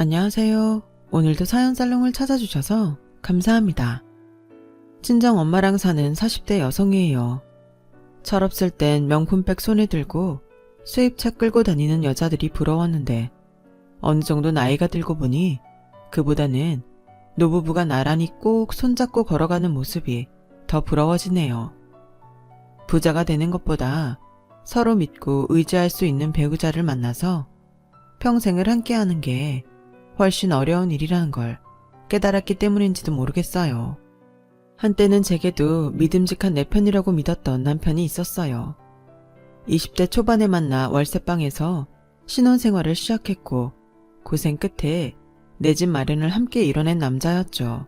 안녕하세요. 오늘도 사연살롱을 찾아주셔서 감사합니다. 친정 엄마랑 사는 40대 여성이에요. 철없을 땐 명품백 손에 들고 수입차 끌고 다니는 여자들이 부러웠는데 어느 정도 나이가 들고 보니 그보다는 노부부가 나란히 꼭 손잡고 걸어가는 모습이 더 부러워지네요. 부자가 되는 것보다 서로 믿고 의지할 수 있는 배우자를 만나서 평생을 함께하는 게 훨씬 어려운 일이라는 걸 깨달았기 때문인지도 모르겠어요. 한때는 제게도 믿음직한 내 편이라고 믿었던 남편이 있었어요. 20대 초반에 만나 월세방에서 신혼생활을 시작했고 고생 끝에 내 집 마련을 함께 이뤄낸 남자였죠.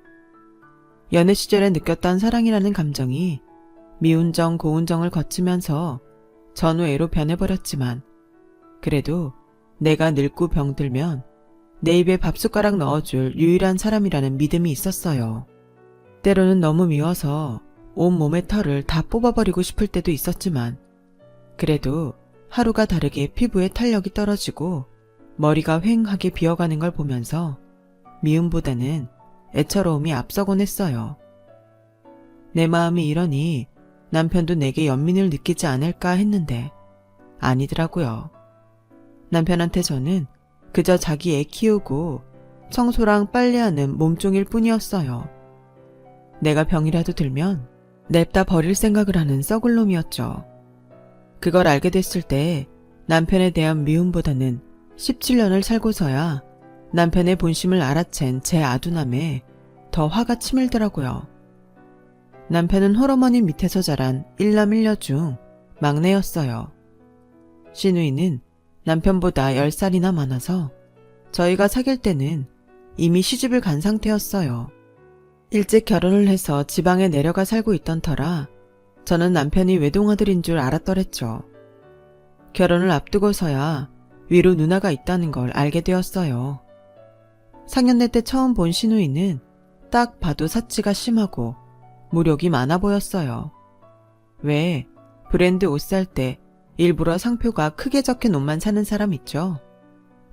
연애 시절에 느꼈던 사랑이라는 감정이 미운정 고운정을 거치면서 전우애로 변해버렸지만 그래도 내가 늙고 병들면 내 입에 밥숟가락 넣어줄 유일한 사람이라는 믿음이 있었어요. 때로는 너무 미워서 온몸의 털을 다 뽑아버리고 싶을 때도 있었지만 그래도 하루가 다르게 피부에 탄력이 떨어지고 머리가 휑하게 비어가는 걸 보면서 미움보다는 애처로움이 앞서곤 했어요. 내 마음이 이러니 남편도 내게 연민을 느끼지 않을까 했는데 아니더라고요. 남편한테 저는 그저 자기 애 키우고 청소랑 빨래하는 몸종일 뿐이었어요. 내가 병이라도 들면 냅다 버릴 생각을 하는 썩을 놈이었죠. 그걸 알게 됐을 때 남편에 대한 미움보다는 17년을 살고서야 남편의 본심을 알아챈 제 아두남에 더 화가 치밀더라고요. 남편은 홀어머니 밑에서 자란 일남 일녀 중 막내였어요. 시누이는 남편보다 10살이나 많아서 저희가 사귈 때는 이미 시집을 간 상태였어요. 일찍 결혼을 해서 지방에 내려가 살고 있던 터라 저는 남편이 외동아들인 줄 알았더랬죠. 결혼을 앞두고서야 위로 누나가 있다는 걸 알게 되었어요. 상견례 때 처음 본 시누이는 딱 봐도 사치가 심하고 무력이 많아 보였어요. 왜 브랜드 옷 살 때 일부러 상표가 크게 적힌 옷만 사는 사람 있죠?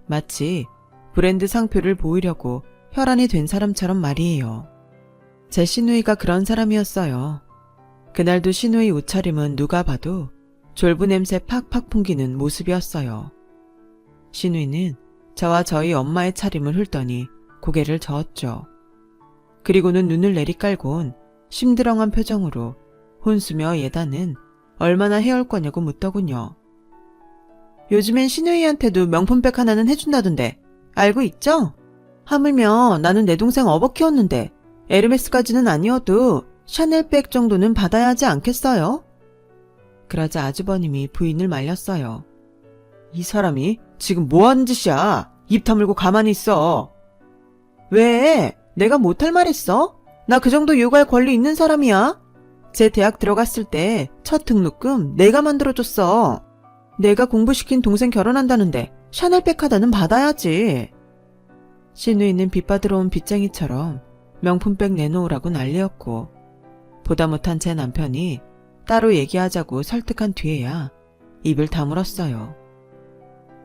마치 브랜드 상표를 보이려고 혈안이 된 사람처럼 말이에요. 제 시누이가 그런 사람이었어요. 그날도 시누이 옷차림은 누가 봐도 졸부 냄새 팍팍 풍기는 모습이었어요. 시누이는 저와 저희 엄마의 차림을 훑더니 고개를 저었죠. 그리고는 눈을 내리깔곤 심드렁한 표정으로 혼수며 예단은 얼마나 해올 거냐고 묻더군요. 요즘엔 시누이한테도 명품백 하나는 해준다던데 알고 있죠? 하물며 나는 내 동생 업어 키웠는데 에르메스까지는 아니어도 샤넬백 정도는 받아야 하지 않겠어요? 그러자 아주버님이 부인을 말렸어요. 이 사람이 지금 뭐하는 짓이야? 입 다물고 가만히 있어. 왜? 내가 못할 말 했어? 나 그 정도 요구할 권리 있는 사람이야. 제 대학 들어갔을 때 첫 등록금 내가 만들어줬어. 내가 공부시킨 동생 결혼한다는데 샤넬백 하나는 받아야지. 시누이는 빚받으러 온 빚쟁이처럼 명품백 내놓으라고 난리였고 보다 못한 제 남편이 따로 얘기하자고 설득한 뒤에야 입을 다물었어요.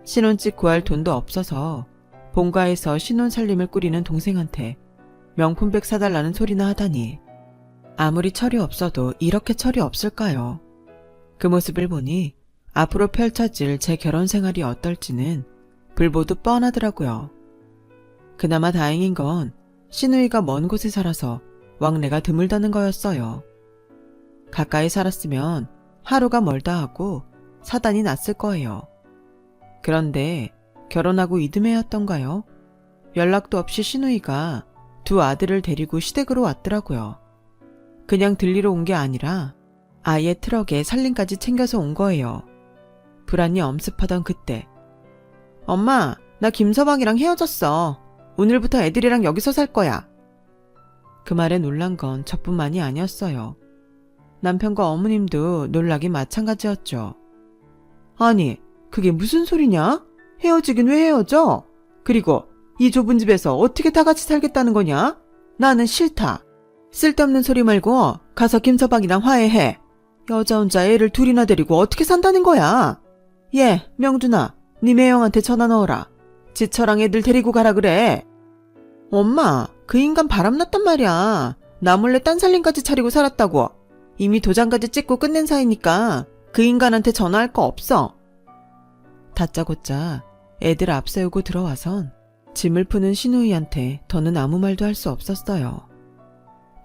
신혼집 구할 돈도 없어서 본가에서 신혼 살림을 꾸리는 동생한테 명품백 사달라는 소리나 하다니 아무리 철이 없어도 이렇게 철이 없을까요? 그 모습을 보니 앞으로 펼쳐질 제 결혼 생활이 어떨지는 불보듯 뻔하더라고요. 그나마 다행인 건 시누이가 먼 곳에 살아서 왕래가 드물다는 거였어요. 가까이 살았으면 하루가 멀다 하고 사단이 났을 거예요. 그런데 결혼하고 이듬해였던가요? 연락도 없이 시누이가 두 아들을 데리고 시댁으로 왔더라고요. 그냥 들리러 온 게 아니라 아예 트럭에 살림까지 챙겨서 온 거예요. 불안이 엄습하던 그때 엄마, 나 김서방이랑 헤어졌어. 오늘부터 애들이랑 여기서 살 거야. 그 말에 놀란 건 저뿐만이 아니었어요. 남편과 어머님도 놀라기 마찬가지였죠. 아니, 그게 무슨 소리냐? 헤어지긴 왜 헤어져? 그리고 이 좁은 집에서 어떻게 다 같이 살겠다는 거냐? 나는 싫다. 쓸데없는 소리 말고 가서 김서방이랑 화해해. 여자 혼자 애를 둘이나 데리고 어떻게 산다는 거야? 예, 명준아, 네 매형한테 전화 넣어라. 지처랑 애들 데리고 가라 그래. 엄마, 그 인간 바람났단 말이야. 나 몰래 딴 살림까지 차리고 살았다고. 이미 도장까지 찍고 끝낸 사이니까 그 인간한테 전화할 거 없어. 다짜고짜 애들 앞세우고 들어와선 짐을 푸는 신우이한테 더는 아무 말도 할 수 없었어요.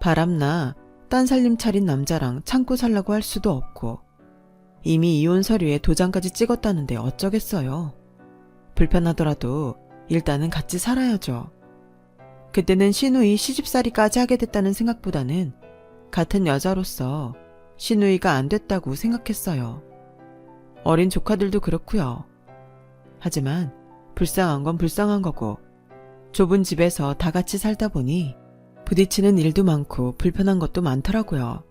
바람나 딴 살림 차린 남자랑 참고 살라고 할 수도 없고 이미 이혼 서류에 도장까지 찍었다는데 어쩌겠어요. 불편하더라도 일단은 같이 살아야죠. 그때는 신우이 시집살이까지 하게 됐다는 생각보다는 같은 여자로서 신우이가 안 됐다고 생각했어요. 어린 조카들도 그렇고요. 하지만 불쌍한 건 불쌍한 거고 좁은 집에서 다 같이 살다 보니 부딪히는 일도 많고 불편한 것도 많더라고요.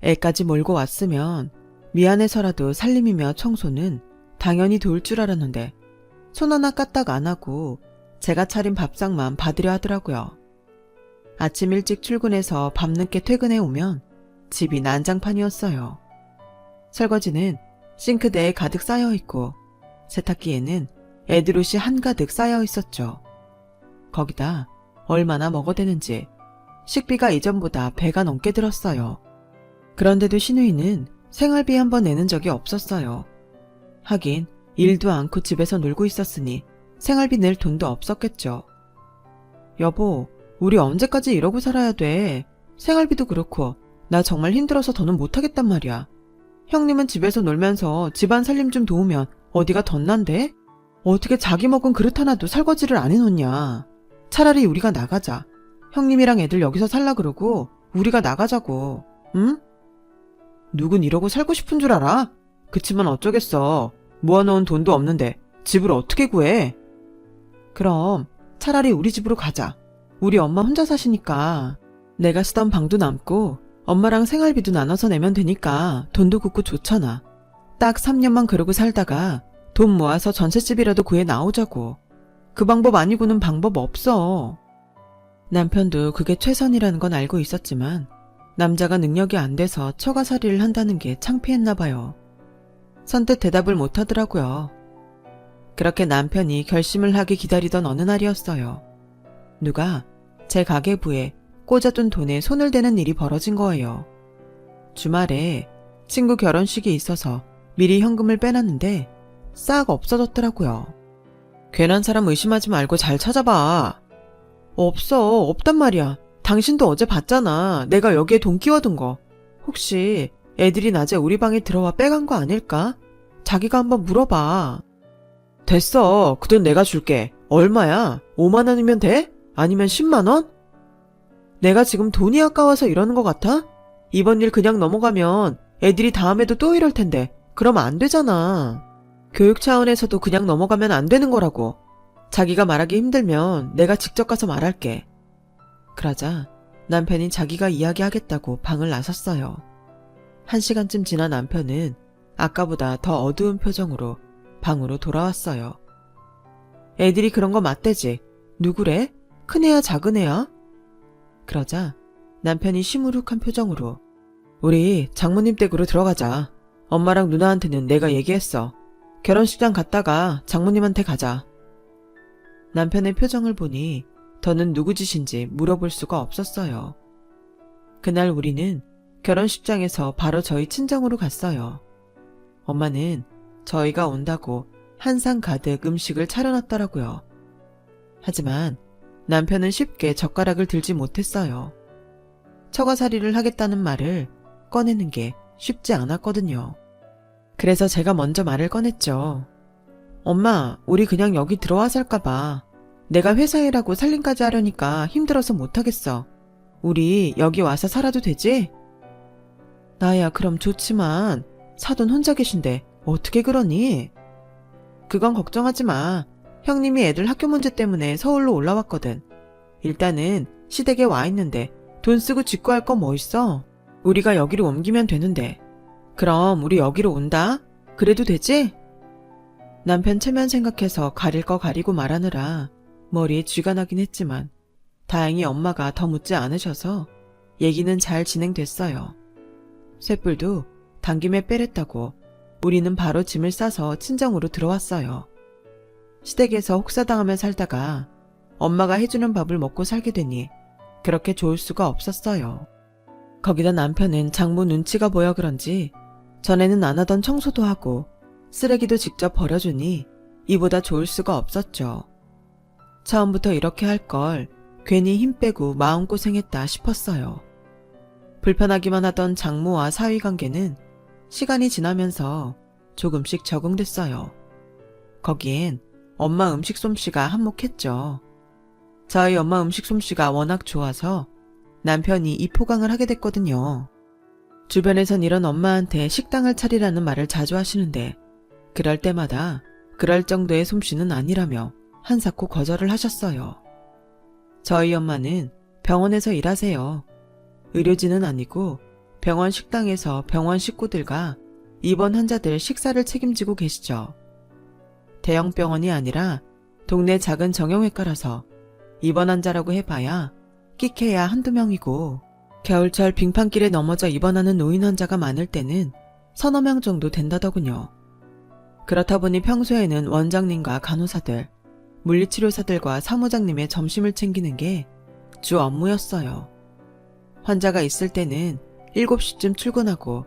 애까지 몰고 왔으면 미안해서라도 살림이며 청소는 당연히 도울 줄 알았는데 손 하나 까딱 안 하고 제가 차린 밥상만 받으려 하더라고요. 아침 일찍 출근해서 밤늦게 퇴근해 오면 집이 난장판이었어요. 설거지는 싱크대에 가득 쌓여있고 세탁기에는 애들 옷이 한가득 쌓여 있었죠. 거기다 얼마나 먹어대는지 식비가 이전보다 배가 넘게 들었어요. 그런데도 신우이는 생활비 한 번 내는 적이 없었어요. 하긴 일도 않고 집에서 놀고 있었으니 생활비 낼 돈도 없었겠죠. 여보, 우리 언제까지 이러고 살아야 돼? 생활비도 그렇고 나 정말 힘들어서 더는 못하겠단 말이야. 형님은 집에서 놀면서 집안 살림 좀 도우면 어디가 덧난데? 어떻게 자기 먹은 그릇 하나도 설거지를 안 해놓냐. 차라리 우리가 나가자. 형님이랑 애들 여기서 살라 그러고 우리가 나가자고. 응? 누군 이러고 살고 싶은 줄 알아? 그치만 어쩌겠어. 모아놓은 돈도 없는데 집을 어떻게 구해? 그럼 차라리 우리 집으로 가자. 우리 엄마 혼자 사시니까 내가 쓰던 방도 남고 엄마랑 생활비도 나눠서 내면 되니까 돈도 굳고 좋잖아. 딱 3년만 그러고 살다가 돈 모아서 전셋집이라도 구해 나오자고. 그 방법 아니고는 방법 없어. 남편도 그게 최선이라는 건 알고 있었지만 남자가 능력이 안 돼서 처가살이를 한다는 게 창피했나 봐요. 선뜻 대답을 못 하더라고요. 그렇게 남편이 결심을 하기 기다리던 어느 날이었어요. 누가 제 가계부에 꽂아둔 돈에 손을 대는 일이 벌어진 거예요. 주말에 친구 결혼식이 있어서 미리 현금을 빼놨는데 싹 없어졌더라고요. 괜한 사람 의심하지 말고 잘 찾아봐. 없단 말이야. 당신도 어제 봤잖아. 내가 여기에 돈 끼워둔 거. 혹시 애들이 낮에 우리 방에 들어와 빼간 거 아닐까? 자기가 한번 물어봐. 됐어. 그 돈 내가 줄게. 얼마야? 5만 원이면 돼? 아니면 10만 원? 내가 지금 돈이 아까워서 이러는 것 같아? 이번 일 그냥 넘어가면 애들이 다음에도 또 이럴 텐데 그럼 안 되잖아. 교육 차원에서도 그냥 넘어가면 안 되는 거라고. 자기가 말하기 힘들면 내가 직접 가서 말할게. 그러자 남편이 자기가 이야기하겠다고 방을 나섰어요. 1시간쯤 지난 남편은 아까보다 더 어두운 표정으로 방으로 돌아왔어요. 애들이 그런 거 맞대지. 누구래? 큰애야 작은애야? 그러자 남편이 시무룩한 표정으로 우리 장모님 댁으로 들어가자. 엄마랑 누나한테는 내가 얘기했어. 결혼식장 갔다가 장모님한테 가자. 남편의 표정을 보니 더는 누구 짓인지 물어볼 수가 없었어요. 그날 우리는 결혼식장에서 바로 저희 친정으로 갔어요. 엄마는 저희가 온다고 한 상 가득 음식을 차려놨더라고요. 하지만 남편은 쉽게 젓가락을 들지 못했어요. 처가살이를 하겠다는 말을 꺼내는 게 쉽지 않았거든요. 그래서 제가 먼저 말을 꺼냈죠. 엄마, 우리 그냥 여기 들어와 살까봐. 내가 회사 일하고 살림까지 하려니까 힘들어서 못하겠어. 우리 여기 와서 살아도 되지? 나야 그럼 좋지만 사돈 혼자 계신데 어떻게 그러니? 그건 걱정하지 마. 형님이 애들 학교 문제 때문에 서울로 올라왔거든. 일단은 시댁에 와 있는데 돈 쓰고 짓고 할 거 뭐 있어? 우리가 여기로 옮기면 되는데. 그럼 우리 여기로 온다? 그래도 되지? 남편 체면 생각해서 가릴 거 가리고 말하느라 머리에 쥐가 나긴 했지만 다행히 엄마가 더 묻지 않으셔서 얘기는 잘 진행됐어요. 쇳불도 당김에 빼랬다고 우리는 바로 짐을 싸서 친정으로 들어왔어요. 시댁에서 혹사당하며 살다가 엄마가 해주는 밥을 먹고 살게 되니 그렇게 좋을 수가 없었어요. 거기다 남편은 장모 눈치가 보여 그런지 전에는 안 하던 청소도 하고 쓰레기도 직접 버려주니 이보다 좋을 수가 없었죠. 처음부터 이렇게 할 걸 괜히 힘 빼고 마음고생했다 싶었어요. 불편하기만 하던 장모와 사위 관계는 시간이 지나면서 조금씩 적응됐어요. 거기엔 엄마 음식 솜씨가 한몫했죠. 저희 엄마 음식 솜씨가 워낙 좋아서 남편이 이 포강을 하게 됐거든요. 주변에선 이런 엄마한테 식당을 차리라는 말을 자주 하시는데 그럴 때마다 그럴 정도의 솜씨는 아니라며 한사코 거절을 하셨어요. 저희 엄마는 병원에서 일하세요. 의료진은 아니고 병원 식당에서 병원 식구들과 입원 환자들 식사를 책임지고 계시죠. 대형 병원이 아니라 동네 작은 정형외과라서 입원 환자라고 해봐야 끼케야 한두 명이고 겨울철 빙판길에 넘어져 입원하는 노인 환자가 많을 때는 서너 명 정도 된다더군요. 그렇다 보니 평소에는 원장님과 간호사들, 물리치료사들과 사무장님의 점심을 챙기는 게 주 업무였어요. 환자가 있을 때는 7시쯤 출근하고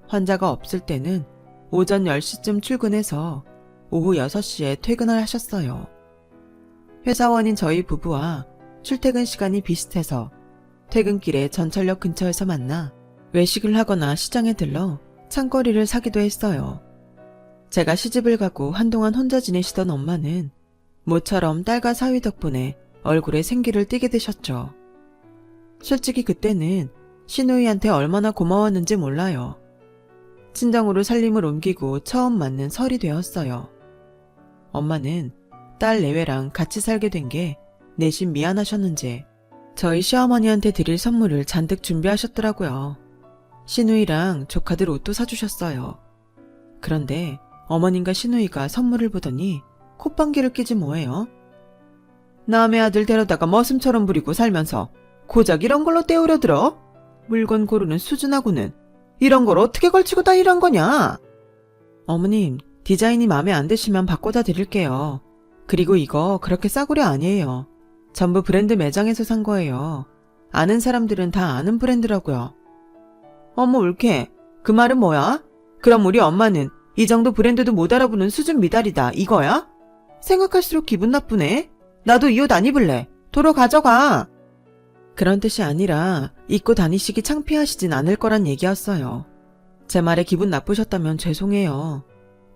환자가 없을 때는 오전 10시쯤 출근해서 오후 6시에 퇴근을 하셨어요. 회사원인 저희 부부와 출퇴근 시간이 비슷해서 퇴근길에 전철역 근처에서 만나 외식을 하거나 시장에 들러 창거리를 사기도 했어요. 제가 시집을 가고 한동안 혼자 지내시던 엄마는 모처럼 딸과 사위 덕분에 얼굴에 생기를 띠게 되셨죠. 솔직히 그때는 시누이한테 얼마나 고마웠는지 몰라요. 친정으로 살림을 옮기고 처음 맞는 설이 되었어요. 엄마는 딸 내외랑 같이 살게 된 게 내심 미안하셨는지 저희 시어머니한테 드릴 선물을 잔뜩 준비하셨더라고요. 시누이랑 조카들 옷도 사주셨어요. 그런데 어머님과 시누이가 선물을 보더니 콧방귀를 끼지 뭐예요? 남의 아들 데려다가 머슴처럼 부리고 살면서 고작 이런 걸로 때우려 들어? 물건 고르는 수준하고는 이런 걸 어떻게 걸치고 다니란 거냐? 어머님, 디자인이 마음에 안 드시면 바꿔다 드릴게요. 그리고 이거 그렇게 싸구려 아니에요. 전부 브랜드 매장에서 산 거예요. 아는 사람들은 다 아는 브랜드라고요. 어머 옳게, 그 말은 뭐야? 그럼 우리 엄마는 이 정도 브랜드도 못 알아보는 수준 미달이다 이거야? 생각할수록 기분 나쁘네. 나도 이 옷 안 입을래. 도로 가져가. 그런 뜻이 아니라 입고 다니시기 창피하시진 않을 거란 얘기였어요. 제 말에 기분 나쁘셨다면 죄송해요.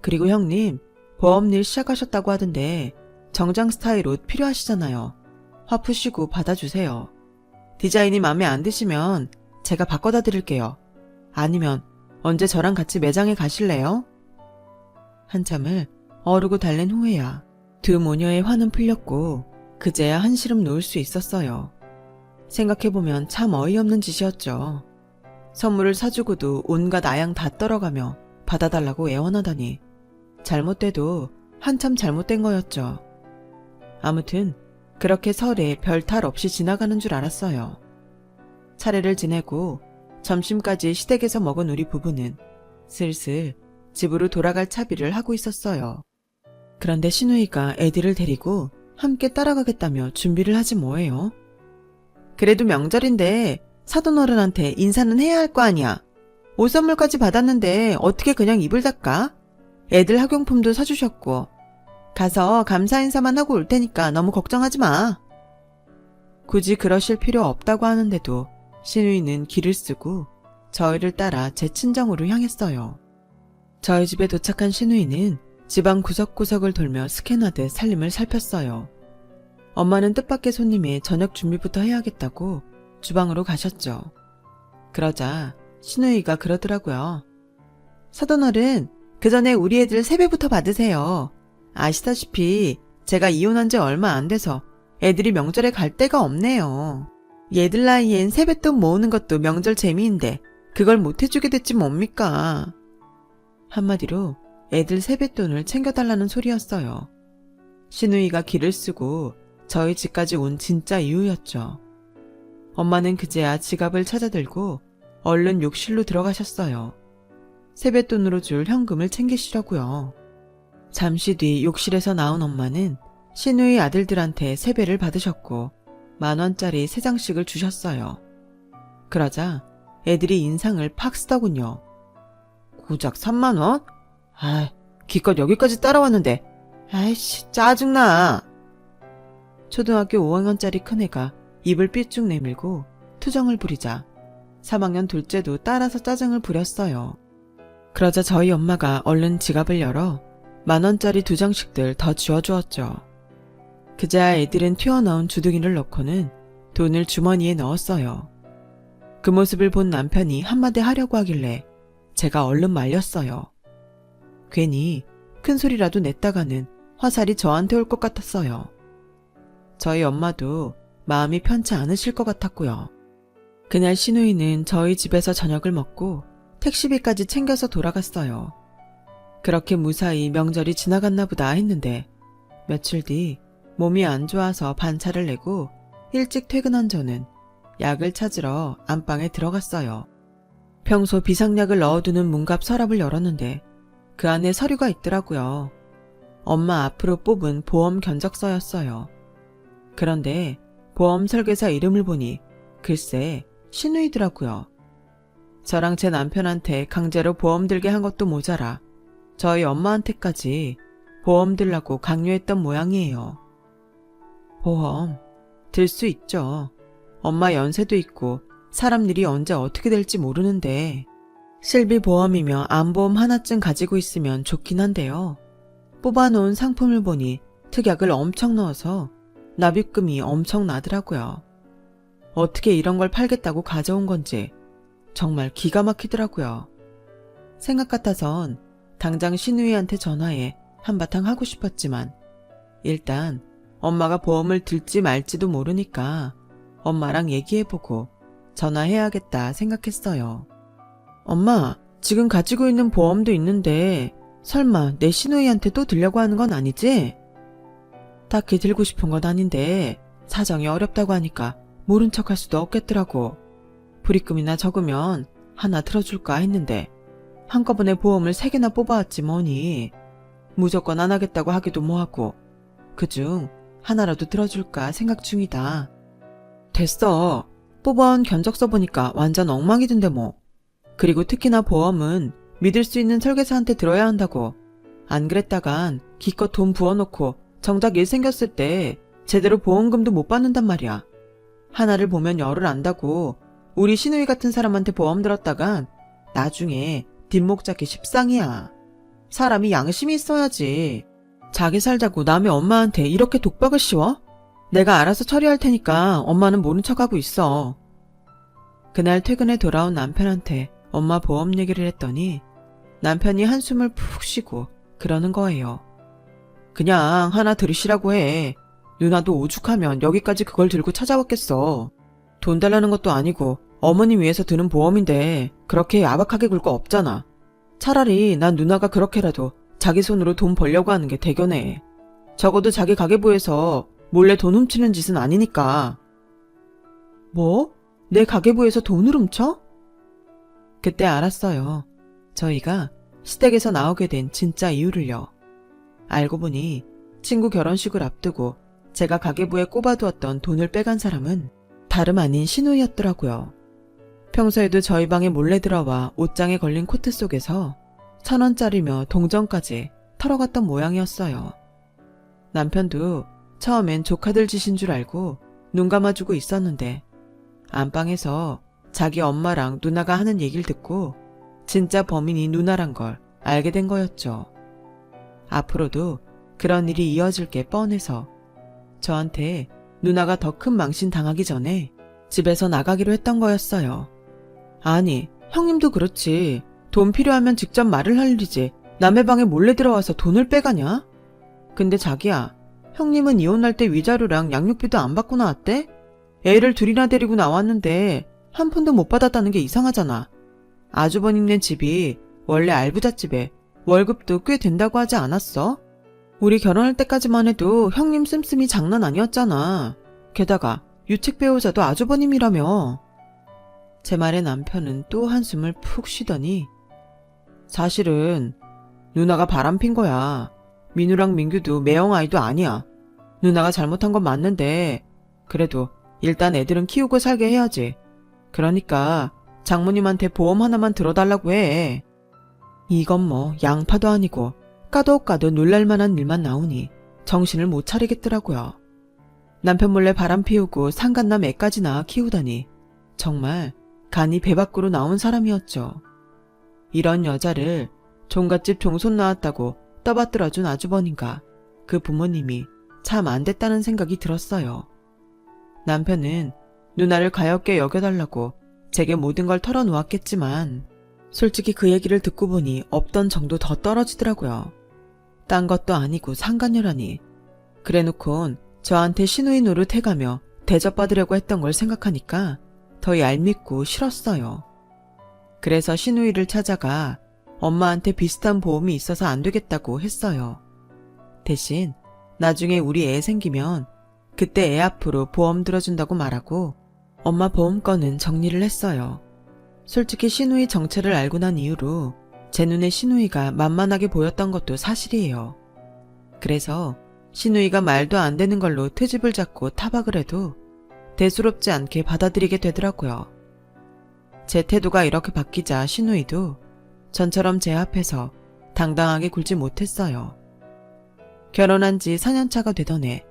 그리고 형님, 보험일 시작하셨다고 하던데 정장 스타일 옷 필요하시잖아요. 화 푸시고 받아주세요. 디자인이 마음에 안 드시면 제가 바꿔다 드릴게요. 아니면 언제 저랑 같이 매장에 가실래요? 한참을 어르고 달랜 후에야 두 모녀의 화는 풀렸고 그제야 한시름 놓을 수 있었어요. 생각해보면 참 어이없는 짓이었죠. 선물을 사주고도 온갖 아양 다 떨어가며 받아달라고 애원하다니 잘못돼도 한참 잘못된 거였죠. 아무튼 그렇게 설에 별 탈 없이 지나가는 줄 알았어요. 차례를 지내고 점심까지 시댁에서 먹은 우리 부부는 슬슬 집으로 돌아갈 차비를 하고 있었어요. 그런데 시누이가 애들을 데리고 함께 따라가겠다며 준비를 하지 뭐예요? 그래도 명절인데 사돈어른한테 인사는 해야 할 거 아니야. 옷 선물까지 받았는데 어떻게 그냥 입을 닦아? 애들 학용품도 사주셨고 가서 감사 인사만 하고 올 테니까 너무 걱정하지 마. 굳이 그러실 필요 없다고 하는데도 시누이는 길을 쓰고 저희를 따라 제 친정으로 향했어요. 저희 집에 도착한 시누이는 집안 구석구석을 돌며 스캔하듯 살림을 살폈어요. 엄마는 뜻밖의 손님의 저녁 준비부터 해야겠다고 주방으로 가셨죠. 그러자 시누이가 그러더라고요. 사돈어른, 그 전에 우리 애들 세배부터 받으세요. 아시다시피 제가 이혼한 지 얼마 안 돼서 애들이 명절에 갈 데가 없네요. 얘들 나이엔 세뱃돈 모으는 것도 명절 재미인데 그걸 못 해주게 됐지 뭡니까. 한마디로 애들 세뱃돈을 챙겨달라는 소리였어요. 시누이가 길을 쓰고 저희 집까지 온 진짜 이유였죠. 엄마는 그제야 지갑을 찾아들고 얼른 욕실로 들어가셨어요. 세뱃돈으로 줄 현금을 챙기시려고요. 잠시 뒤 욕실에서 나온 엄마는 신우의 아들들한테 세배를 받으셨고 10,000원짜리 3장씩을 주셨어요. 그러자 애들이 인상을 팍 쓰더군요. 고작 3만원? 아이, 기껏 여기까지 따라왔는데 아이씨 짜증나. 초등학교 5학년짜리 큰애가 입을 삐쭉 내밀고 투정을 부리자 3학년 둘째도 따라서 짜증을 부렸어요. 그러자 저희 엄마가 얼른 지갑을 열어 10,000원짜리 2장씩들 더 쥐어주었죠. 그제야 애들은 튀어나온 주둥이를 넣고는 돈을 주머니에 넣었어요. 그 모습을 본 남편이 한마디 하려고 하길래 제가 얼른 말렸어요. 괜히 큰 소리라도 냈다가는 화살이 저한테 올 것 같았어요. 저희 엄마도 마음이 편치 않으실 것 같았고요. 그날 시누이는 저희 집에서 저녁을 먹고 택시비까지 챙겨서 돌아갔어요. 그렇게 무사히 명절이 지나갔나 보다 했는데 며칠 뒤 몸이 안 좋아서 반차를 내고 일찍 퇴근한 저는 약을 찾으러 안방에 들어갔어요. 평소 비상약을 넣어두는 문갑 서랍을 열었는데 그 안에 서류가 있더라고요. 엄마 앞으로 뽑은 보험 견적서였어요. 그런데 보험 설계사 이름을 보니 글쎄 신우이더라고요. 저랑 제 남편한테 강제로 보험 들게 한 것도 모자라 저희 엄마한테까지 보험 들라고 강요했던 모양이에요. 보험 들 수 있죠. 엄마 연세도 있고 사람 일이 언제 어떻게 될지 모르는데 실비보험이며 암보험 하나쯤 가지고 있으면 좋긴 한데요. 뽑아놓은 상품을 보니 특약을 엄청 넣어서 납입금이 엄청 나더라고요. 어떻게 이런 걸 팔겠다고 가져온 건지 정말 기가 막히더라고요. 생각 같아선 당장 신우이한테 전화해 한바탕 하고 싶었지만 일단 엄마가 보험을 들지 말지도 모르니까 엄마랑 얘기해보고 전화해야겠다 생각했어요. 엄마, 지금 가지고 있는 보험도 있는데 설마 내 시누이한테 또 들려고 하는 건 아니지? 딱히 들고 싶은 건 아닌데 사정이 어렵다고 하니까 모른 척 할 수도 없겠더라고. 불입금이나 적으면 하나 들어줄까 했는데 한꺼번에 보험을 3개나 뽑아왔지 뭐니. 무조건 안 하겠다고 하기도 뭐하고 그중 하나라도 들어줄까 생각 중이다. 됐어. 뽑아온 견적서 보니까 완전 엉망이던데 뭐. 그리고 특히나 보험은 믿을 수 있는 설계사한테 들어야 한다고. 안 그랬다간 기껏 돈 부어놓고 정작 일 생겼을 때 제대로 보험금도 못 받는단 말이야. 하나를 보면 열을 안다고 우리 시누이 같은 사람한테 보험 들었다간 나중에 뒷목 잡기 십상이야. 사람이 양심이 있어야지. 자기 살자고 남의 엄마한테 이렇게 독박을 씌워? 내가 알아서 처리할 테니까 엄마는 모른 척하고 있어. 그날 퇴근에 돌아온 남편한테 엄마 보험 얘기를 했더니 남편이 한숨을 푹 쉬고 그러는 거예요. 그냥 하나 들으시라고 해. 누나도 오죽하면 여기까지 그걸 들고 찾아왔겠어. 돈 달라는 것도 아니고 어머님 위해서 드는 보험인데 그렇게 야박하게 굴 거 없잖아. 차라리 난 누나가 그렇게라도 자기 손으로 돈 벌려고 하는 게 대견해. 적어도 자기 가계부에서 몰래 돈 훔치는 짓은 아니니까. 뭐? 내 가계부에서 돈을 훔쳐? 그때 알았어요. 저희가 시댁에서 나오게 된 진짜 이유를요. 알고 보니 친구 결혼식을 앞두고 제가 가계부에 꼽아두었던 돈을 빼간 사람은 다름 아닌 신우이였더라고요. 평소에도 저희 방에 몰래 들어와 옷장에 걸린 코트 속에서 1,000원짜리며 동전까지 털어갔던 모양이었어요. 남편도 처음엔 조카들 짓인 줄 알고 눈 감아주고 있었는데 안방에서 자기 엄마랑 누나가 하는 얘기를 듣고 진짜 범인이 누나란 걸 알게 된 거였죠. 앞으로도 그런 일이 이어질 게 뻔해서 저한테 누나가 더 큰 망신 당하기 전에 집에서 나가기로 했던 거였어요. 아니, 형님도 그렇지. 돈 필요하면 직접 말을 할 일이지. 남의 방에 몰래 들어와서 돈을 빼가냐? 근데 자기야, 형님은 이혼할 때 위자료랑 양육비도 안 받고 나왔대? 애를 둘이나 데리고 나왔는데 한 푼도 못 받았다는 게 이상하잖아. 아주버님네 집이 원래 알부잣집에 월급도 꽤 된다고 하지 않았어? 우리 결혼할 때까지만 해도 형님 씀씀이 장난 아니었잖아. 게다가 유책 배우자도 아주버님이라며. 제 말에 남편은 또 한숨을 푹 쉬더니 사실은 누나가 바람핀 거야. 민우랑 민규도 매형 아이도 아니야. 누나가 잘못한 건 맞는데 그래도 일단 애들은 키우고 살게 해야지. 그러니까 장모님한테 보험 하나만 들어달라고 해. 이건 뭐 양파도 아니고 까도 놀랄만한 일만 나오니 정신을 못 차리겠더라고요. 남편 몰래 바람 피우고 상간남 애까지 낳아 키우다니 정말 간이 배 밖으로 나온 사람이었죠. 이런 여자를 종갓집 종손 낳았다고 떠받들어준 아주버님과 그 부모님이 참 안 됐다는 생각이 들었어요. 남편은 누나를 가엾게 여겨달라고 제게 모든 걸 털어놓았겠지만 솔직히 그 얘기를 듣고 보니 없던 정도 더 떨어지더라고요. 딴 것도 아니고 상간녀라니. 그래놓곤 저한테 시누이 노릇 해가며 대접받으려고 했던 걸 생각하니까 더 얄밉고 싫었어요. 그래서 시누이를 찾아가 엄마한테 비슷한 보험이 있어서 안 되겠다고 했어요. 대신 나중에 우리 애 생기면 그때 애 앞으로 보험 들어준다고 말하고 엄마 보험건은 정리를 했어요. 솔직히 시누이 정체를 알고 난 이후로 제 눈에 시누이가 만만하게 보였던 것도 사실이에요. 그래서 시누이가 말도 안 되는 걸로 트집을 잡고 타박을 해도 대수롭지 않게 받아들이게 되더라고요. 제 태도가 이렇게 바뀌자 시누이도 전처럼 제 앞에서 당당하게 굴지 못했어요. 결혼한 지 4년차가 되던 해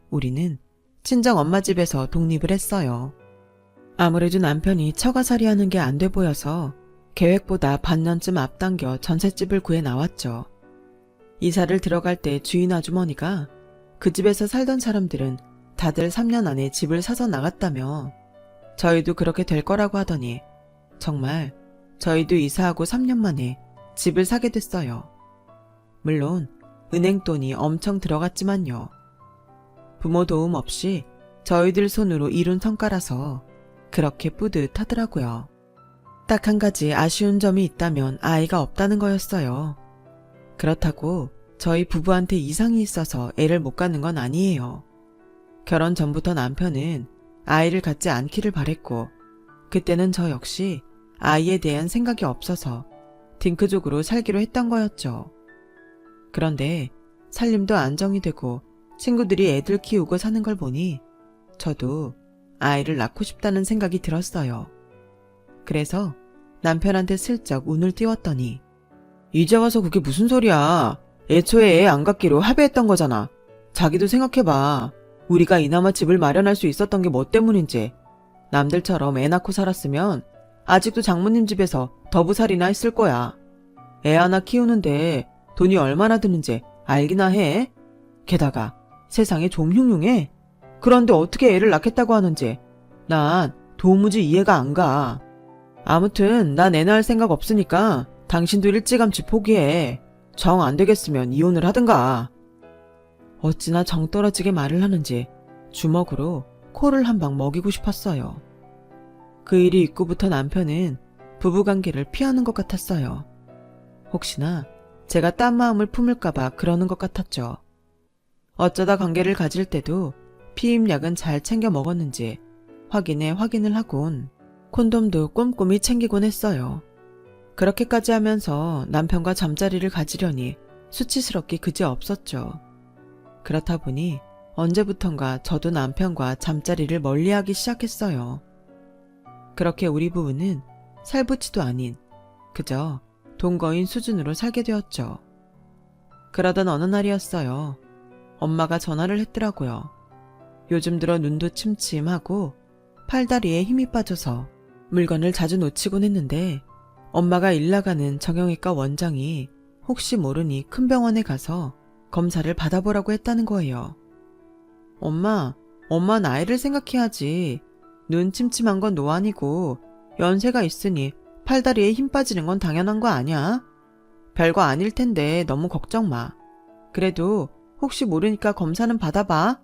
우리는 친정 엄마 집에서 독립을 했어요. 아무래도 남편이 처가살이하는 게 안 돼 보여서 계획보다 반년쯤 앞당겨 전셋집을 구해 나왔죠. 이사를 들어갈 때 주인 아주머니가 그 집에서 살던 사람들은 다들 3년 안에 집을 사서 나갔다며 저희도 그렇게 될 거라고 하더니 정말 저희도 이사하고 3년 만에 집을 사게 됐어요. 물론 은행 돈이 엄청 들어갔지만요. 부모 도움 없이 저희들 손으로 이룬 성과라서 그렇게 뿌듯하더라고요. 딱 한 가지 아쉬운 점이 있다면 아이가 없다는 거였어요. 그렇다고 저희 부부한테 이상이 있어서 애를 못 갖는 건 아니에요. 결혼 전부터 남편은 아이를 갖지 않기를 바랬고 그때는 저 역시 아이에 대한 생각이 없어서 딩크족으로 살기로 했던 거였죠. 그런데 살림도 안정이 되고 친구들이 애들 키우고 사는 걸 보니 저도 아이를 낳고 싶다는 생각이 들었어요. 그래서 남편한테 슬쩍 운을 띄웠더니 이제 와서 그게 무슨 소리야. 애초에 애 안 갖기로 합의했던 거잖아. 자기도 생각해봐. 우리가 이나마 집을 마련할 수 있었던 게 뭐 때문인지. 남들처럼 애 낳고 살았으면 아직도 장모님 집에서 더부살이나 했을 거야. 애 하나 키우는데 돈이 얼마나 드는지 알기나 해. 게다가 세상에 좀 흉흉해. 그런데 어떻게 애를 낳겠다고 하는지 난 도무지 이해가 안 가. 아무튼 난 애 낳을 생각 없으니까 당신도 일찌감치 포기해. 정 안 되겠으면 이혼을 하든가. 어찌나 정 떨어지게 말을 하는지 주먹으로 코를 한 방 먹이고 싶었어요. 그 일이 있고부터 남편은 부부관계를 피하는 것 같았어요. 혹시나 제가 딴 마음을 품을까봐 그러는 것 같았죠. 어쩌다 관계를 가질 때도 피임약은 잘 챙겨 먹었는지 확인을 하곤 콘돔도 꼼꼼히 챙기곤 했어요. 그렇게까지 하면서 남편과 잠자리를 가지려니 수치스럽기 그지없었죠. 그렇다 보니 언제부턴가 저도 남편과 잠자리를 멀리하기 시작했어요. 그렇게 우리 부부는 살부치도 아닌 그저 동거인 수준으로 살게 되었죠. 그러던 어느 날이었어요. 엄마가 전화를 했더라고요. 요즘 들어 눈도 침침하고 팔다리에 힘이 빠져서 물건을 자주 놓치곤 했는데 엄마가 일 나가는 정형외과 원장이 혹시 모르니 큰 병원에 가서 검사를 받아보라고 했다는 거예요. 엄마 나이를 생각해야지. 눈 침침한 건 노안이고 연세가 있으니 팔다리에 힘 빠지는 건 당연한 거 아니야? 별거 아닐 텐데 너무 걱정 마. 그래도 혹시 모르니까 검사는 받아봐.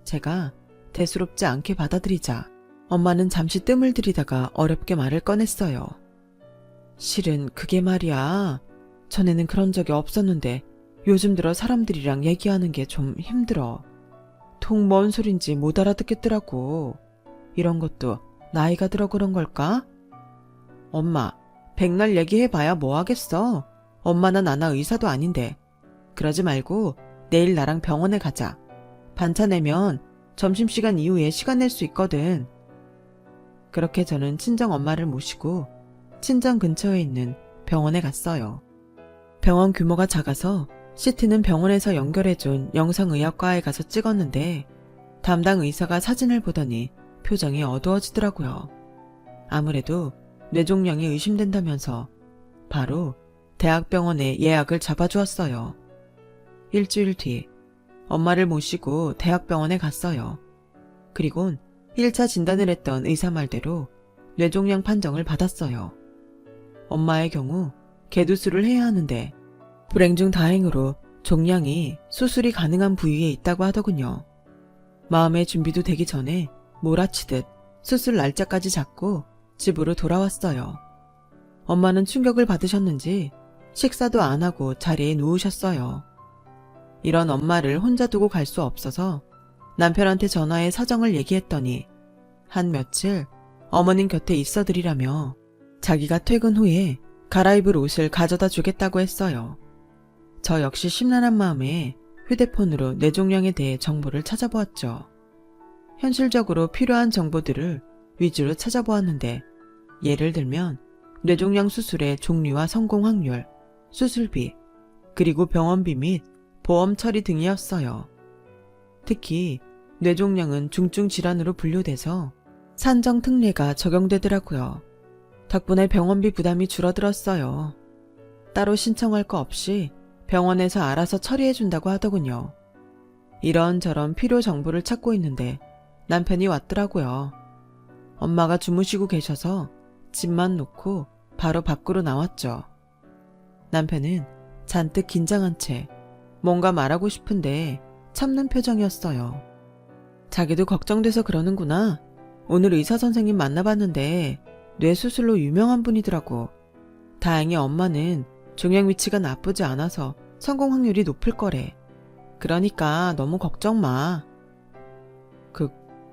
제가 대수롭지 않게 받아들이자 엄마는 잠시 뜸을 들이다가 어렵게 말을 꺼냈어요. 실은 그게 말이야. 전에는 그런 적이 없었는데 요즘 들어 사람들이랑 얘기하는 게 좀 힘들어. 통 뭔 소린지 못 알아듣겠더라고. 이런 것도 나이가 들어 그런 걸까? 엄마, 백날 얘기해봐야 뭐 하겠어. 엄마나 나나 의사도 아닌데. 그러지 말고 내일 나랑 병원에 가자. 반차 내면 점심시간 이후에 시간 낼 수 있거든. 그렇게 저는 친정 엄마를 모시고 친정 근처에 있는 병원에 갔어요. 병원 규모가 작아서 CT는 병원에서 연결해준 영상의학과에 가서 찍었는데 담당 의사가 사진을 보더니 표정이 어두워지더라고요. 아무래도 뇌종양이 의심된다면서 바로 대학병원에 예약을 잡아주었어요. 일주일 뒤 엄마를 모시고 대학병원에 갔어요. 그리곤 1차 진단을 했던 의사 말대로 뇌종양 판정을 받았어요. 엄마의 경우 개두술을 해야 하는데 불행 중 다행으로 종양이 수술이 가능한 부위에 있다고 하더군요. 마음의 준비도 되기 전에 몰아치듯 수술 날짜까지 잡고 집으로 돌아왔어요. 엄마는 충격을 받으셨는지 식사도 안 하고 자리에 누우셨어요. 이런 엄마를 혼자 두고 갈 수 없어서 남편한테 전화해 사정을 얘기했더니 한 며칠 어머님 곁에 있어드리라며 자기가 퇴근 후에 갈아입을 옷을 가져다 주겠다고 했어요. 저 역시 심란한 마음에 휴대폰으로 뇌종양에 대해 정보를 찾아보았죠. 현실적으로 필요한 정보들을 위주로 찾아보았는데 예를 들면 뇌종양 수술의 종류와 성공 확률, 수술비, 그리고 병원비 및 보험 처리 등이었어요. 특히 뇌종양은 중증 질환으로 분류돼서 산정 특례가 적용되더라고요. 덕분에 병원비 부담이 줄어들었어요. 따로 신청할 거 없이 병원에서 알아서 처리해준다고 하더군요. 이런저런 필요 정보를 찾고 있는데 남편이 왔더라고요. 엄마가 주무시고 계셔서 집만 놓고 바로 밖으로 나왔죠. 남편은 잔뜩 긴장한 채 뭔가 말하고 싶은데 참는 표정이었어요. 자기도 걱정돼서 그러는구나. 오늘 의사 선생님 만나봤는데 뇌수술로 유명한 분이더라고. 다행히 엄마는 종양 위치가 나쁘지 않아서 성공 확률이 높을 거래. 그러니까 너무 걱정 마.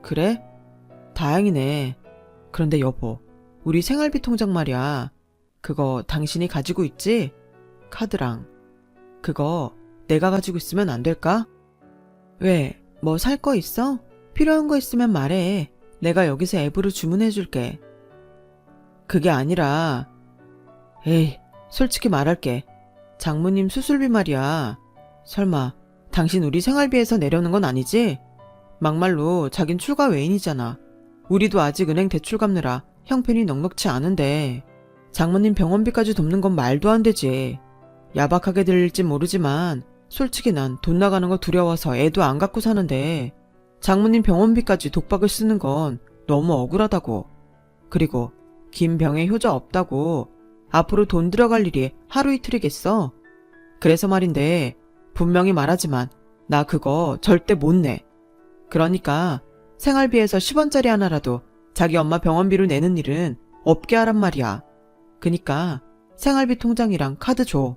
그래? 다행이네. 그런데 여보, 우리 생활비 통장 말이야. 그거 당신이 가지고 있지? 카드랑. 그거 내가 가지고 있으면 안 될까? 왜? 뭐 살 거 있어? 필요한 거 있으면 말해. 내가 여기서 앱으로 주문해 줄게. 그게 아니라, 에이, 솔직히 말할게. 장모님 수술비 말이야. 설마 당신 우리 생활비에서 내려는 건 아니지? 막말로 자긴 출가 외인이잖아. 우리도 아직 은행 대출 갚느라 형편이 넉넉치 않은데 장모님 병원비까지 돕는 건 말도 안 되지. 야박하게 들릴진 모르지만 솔직히 난 돈 나가는 거 두려워서 애도 안 갖고 사는데 장모님 병원비까지 독박을 쓰는 건 너무 억울하다고. 그리고 긴 병에 효자 없다고 앞으로 돈 들어갈 일이 하루 이틀이겠어? 그래서 말인데 분명히 말하지만 나 그거 절대 못 내. 그러니까 생활비에서 10원짜리 하나라도 자기 엄마 병원비로 내는 일은 없게 하란 말이야. 그니까 생활비 통장이랑 카드 줘.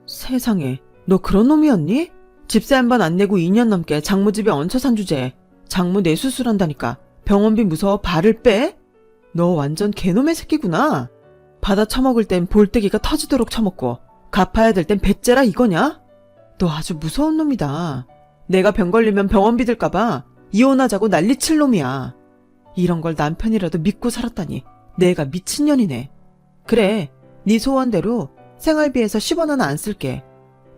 세상에, 너 그런 놈이었니? 집세 한 번 안 내고 2년 넘게 장모 집에 얹혀 산 주제에 장모 뇌수술한다니까 병원비 무서워 발을 빼? 너 완전 개놈의 새끼구나. 받아 처먹을 땐 볼때기가 터지도록 처먹고 갚아야 될 땐 배째라 이거냐? 너 아주 무서운 놈이다. 내가 병 걸리면 병원비 들까봐 이혼하자고 난리칠 놈이야. 이런 걸 남편이라도 믿고 살았다니 내가 미친년이네. 그래, 네 소원대로 생활비에서 10원 하나 안 쓸게.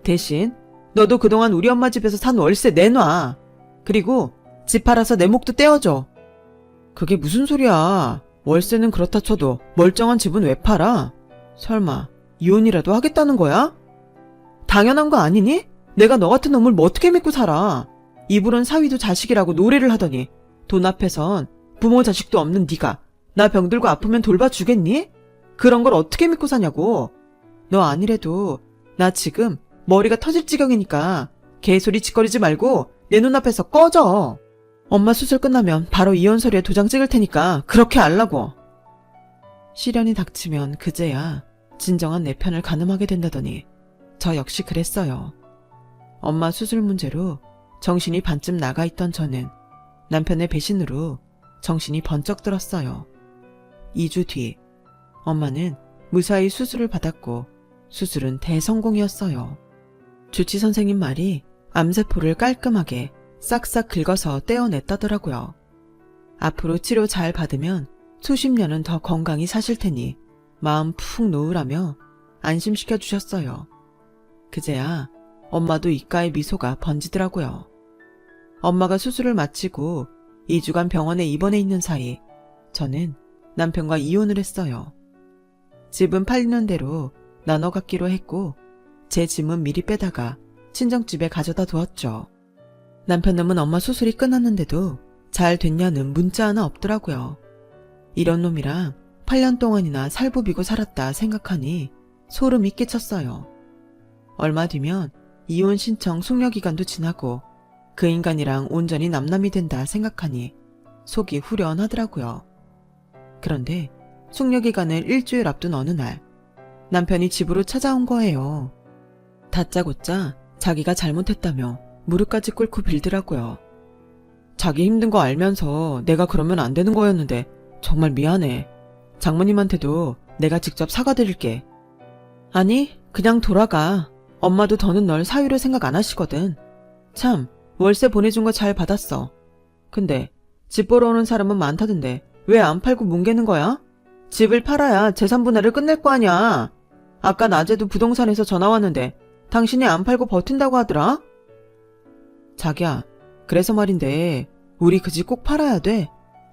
대신 너도 그동안 우리 엄마 집에서 산 월세 내놔. 그리고 집 팔아서 내 목도 떼어줘. 그게 무슨 소리야. 월세는 그렇다 쳐도 멀쩡한 집은 왜 팔아? 설마 이혼이라도 하겠다는 거야? 당연한 거 아니니? 내가 너 같은 놈을 뭐 어떻게 믿고 살아. 이불은 사위도 자식이라고 노래를 하더니 돈 앞에선 부모 자식도 없는 네가 나 병들고 아프면 돌봐주겠니? 그런 걸 어떻게 믿고 사냐고. 너 아니래도 나 지금 머리가 터질 지경이니까 개소리 짓거리지 말고 내 눈앞에서 꺼져. 엄마 수술 끝나면 바로 이혼 서류에 도장 찍을 테니까 그렇게 알라고. 시련이 닥치면 그제야 진정한 내 편을 가늠하게 된다더니 저 역시 그랬어요. 엄마 수술 문제로 정신이 반쯤 나가 있던 저는 남편의 배신으로 정신이 번쩍 들었어요. 2주 뒤 엄마는 무사히 수술을 받았고 수술은 대성공이었어요. 주치 선생님 말이 암세포를 깔끔하게 싹싹 긁어서 떼어냈다더라고요. 앞으로 치료 잘 받으면 수십 년은 더 건강히 사실 테니 마음 푹 놓으라며 안심시켜 주셨어요. 그제야 엄마도 입가에 미소가 번지더라고요. 엄마가 수술을 마치고 2주간 병원에 입원해 있는 사이 저는 남편과 이혼을 했어요. 집은 팔리는 대로 나눠 갖기로 했고 제 짐은 미리 빼다가 친정집에 가져다 두었죠. 남편 놈은 엄마 수술이 끝났는데도 잘 됐냐는 문자 하나 없더라고요. 이런 놈이랑 8년 동안이나 살부비고 살았다 생각하니 소름이 끼쳤어요. 얼마 뒤면 이혼 신청 숙려기간도 지나고 그 인간이랑 온전히 남남이 된다 생각하니 속이 후련하더라고요. 그런데 숙려기간을 일주일 앞둔 어느 날 남편이 집으로 찾아온 거예요. 다짜고짜 자기가 잘못했다며 무릎까지 꿇고 빌더라고요. 자기 힘든 거 알면서 내가 그러면 안 되는 거였는데 정말 미안해. 장모님한테도 내가 직접 사과드릴게. 아니, 그냥 돌아가. 엄마도 더는 널 사위로 생각 안 하시거든. 참, 월세 보내준 거 잘 받았어. 근데 집 보러 오는 사람은 많다던데 왜 안 팔고 뭉개는 거야? 집을 팔아야 재산분할을 끝낼 거 아니야. 아까 낮에도 부동산에서 전화 왔는데 당신이 안 팔고 버틴다고 하더라? 자기야, 그래서 말인데 우리 그 집 꼭 팔아야 돼.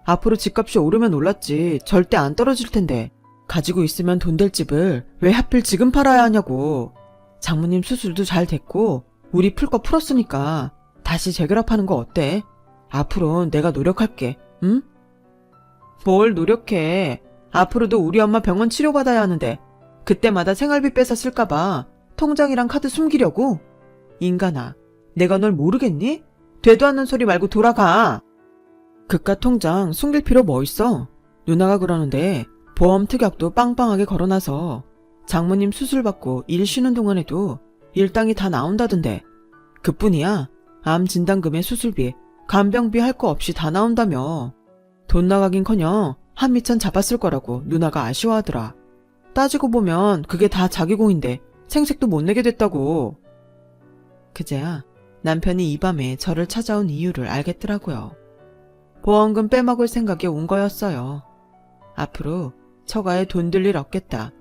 앞으로 집값이 오르면 올랐지 절대 안 떨어질 텐데 가지고 있으면 돈 될 집을 왜 하필 지금 팔아야 하냐고. 장모님 수술도 잘 됐고 우리 풀 거 풀었으니까 다시 재결합하는 거 어때? 앞으로는 내가 노력할게, 응? 뭘 노력해. 앞으로도 우리 엄마 병원 치료받아야 하는데 그때마다 생활비 뺏어 쓸까봐 통장이랑 카드 숨기려고? 인간아, 내가 널 모르겠니? 되도 않는 소리 말고 돌아가. 그깟 통장 숨길 필요 뭐 있어? 누나가 그러는데 보험 특약도 빵빵하게 걸어놔서 장모님 수술 받고 일 쉬는 동안에도 일당이 다 나온다던데. 그뿐이야. 암 진단금에 수술비, 간병비 할 거 없이 다 나온다며. 돈 나가긴커녕 한미천 잡았을 거라고 누나가 아쉬워하더라. 따지고 보면 그게 다 자기 공인데 생색도 못 내게 됐다고. 그제야 남편이 이 밤에 저를 찾아온 이유를 알겠더라고요. 보험금 빼먹을 생각에 온 거였어요. 앞으로 처가에 돈 들 일 없겠다.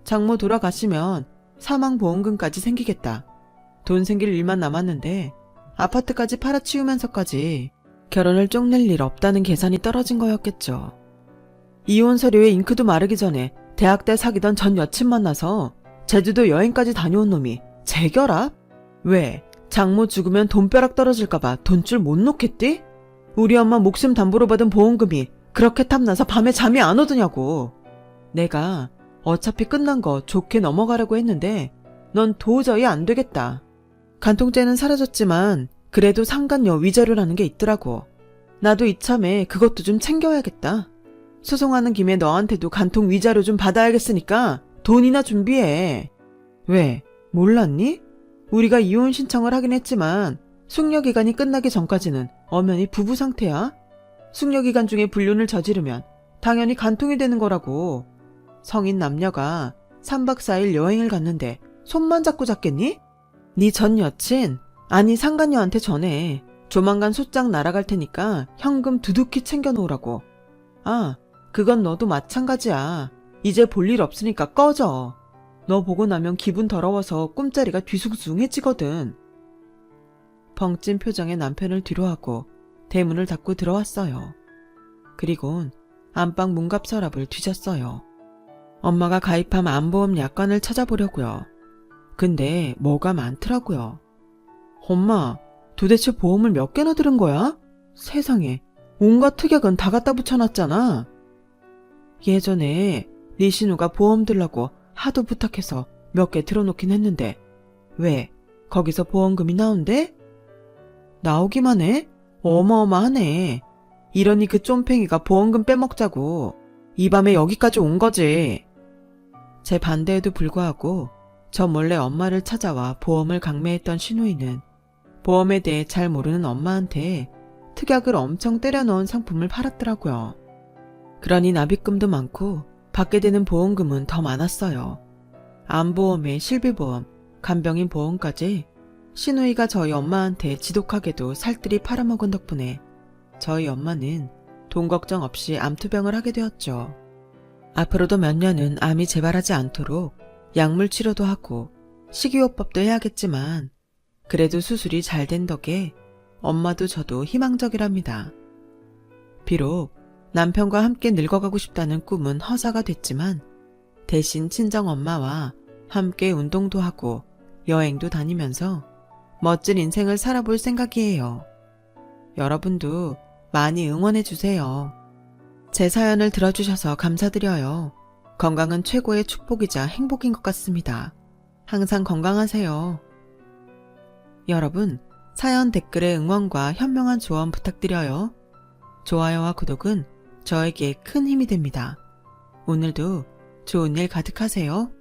장모 돌아가시면 사망보험금까지 생기겠다. 돈 생길 일만 남았는데 아파트까지 팔아치우면서까지 결혼을 쪽낼 일 없다는 계산이 떨어진 거였겠죠. 이혼 서류에 잉크도 마르기 전에 대학 때 사귀던 전 여친 만나서 제주도 여행까지 다녀온 놈이 재결합? 왜? 장모 죽으면 돈벼락 떨어질까봐 돈줄 못 놓겠디? 우리 엄마 목숨 담보로 받은 보험금이 그렇게 탐나서 밤에 잠이 안 오더냐고. 내가 어차피 끝난 거 좋게 넘어가려고 했는데 넌 도저히 안 되겠다. 간통죄는 사라졌지만 그래도 상간녀 위자료라는 게 있더라고. 나도 이참에 그것도 좀 챙겨야겠다. 소송하는 김에 너한테도 간통 위자료 좀 받아야겠으니까 돈이나 준비해. 왜? 몰랐니? 우리가 이혼 신청을 하긴 했지만 숙려기간이 끝나기 전까지는 엄연히 부부 상태야. 숙려기간 중에 불륜을 저지르면 당연히 간통이 되는 거라고. 성인 남녀가 3박 4일 여행을 갔는데 손만 잡고 잤겠니? 네 전 여친, 아니 상간녀한테 전해. 조만간 소장 날아갈 테니까 현금 두둑히 챙겨놓으라고. 아, 그건 너도 마찬가지야. 이제 볼 일 없으니까 꺼져. 너 보고 나면 기분 더러워서 꿈자리가 뒤숭숭해지거든. 벙찐 표정의 남편을 뒤로하고 대문을 닫고 들어왔어요. 그리곤 안방 문갑 서랍을 뒤졌어요. 엄마가 가입한 암보험 약관을 찾아보려고요. 근데 뭐가 많더라고요. 엄마, 도대체 보험을 몇 개나 들은 거야? 세상에, 온갖 특약은 다 갖다 붙여놨잖아. 예전에 네 신우가 보험 들라고 하도 부탁해서 몇 개 들어놓긴 했는데 왜? 거기서 보험금이 나온대? 나오기만 해? 어마어마하네. 이러니 그 쫌팽이가 보험금 빼먹자고 이 밤에 여기까지 온 거지. 제 반대에도 불구하고 저 몰래 엄마를 찾아와 보험을 강매했던 신우이는 보험에 대해 잘 모르는 엄마한테 특약을 엄청 때려넣은 상품을 팔았더라고요. 그러니 납입금도 많고 받게 되는 보험금은 더 많았어요. 암보험에 실비보험, 간병인 보험까지 시누이가 저희 엄마한테 지독하게도 살뜰히 팔아먹은 덕분에 저희 엄마는 돈 걱정 없이 암투병을 하게 되었죠. 앞으로도 몇 년은 암이 재발하지 않도록 약물 치료도 하고 식이요법도 해야겠지만 그래도 수술이 잘 된 덕에 엄마도 저도 희망적이랍니다. 비록 남편과 함께 늙어가고 싶다는 꿈은 허사가 됐지만 대신 친정엄마와 함께 운동도 하고 여행도 다니면서 멋진 인생을 살아볼 생각이에요. 여러분도 많이 응원해주세요. 제 사연을 들어주셔서 감사드려요. 건강은 최고의 축복이자 행복인 것 같습니다. 항상 건강하세요. 여러분, 사연 댓글에 응원과 현명한 조언 부탁드려요. 좋아요와 구독은 저에게 큰 힘이 됩니다. 오늘도 좋은 일 가득하세요.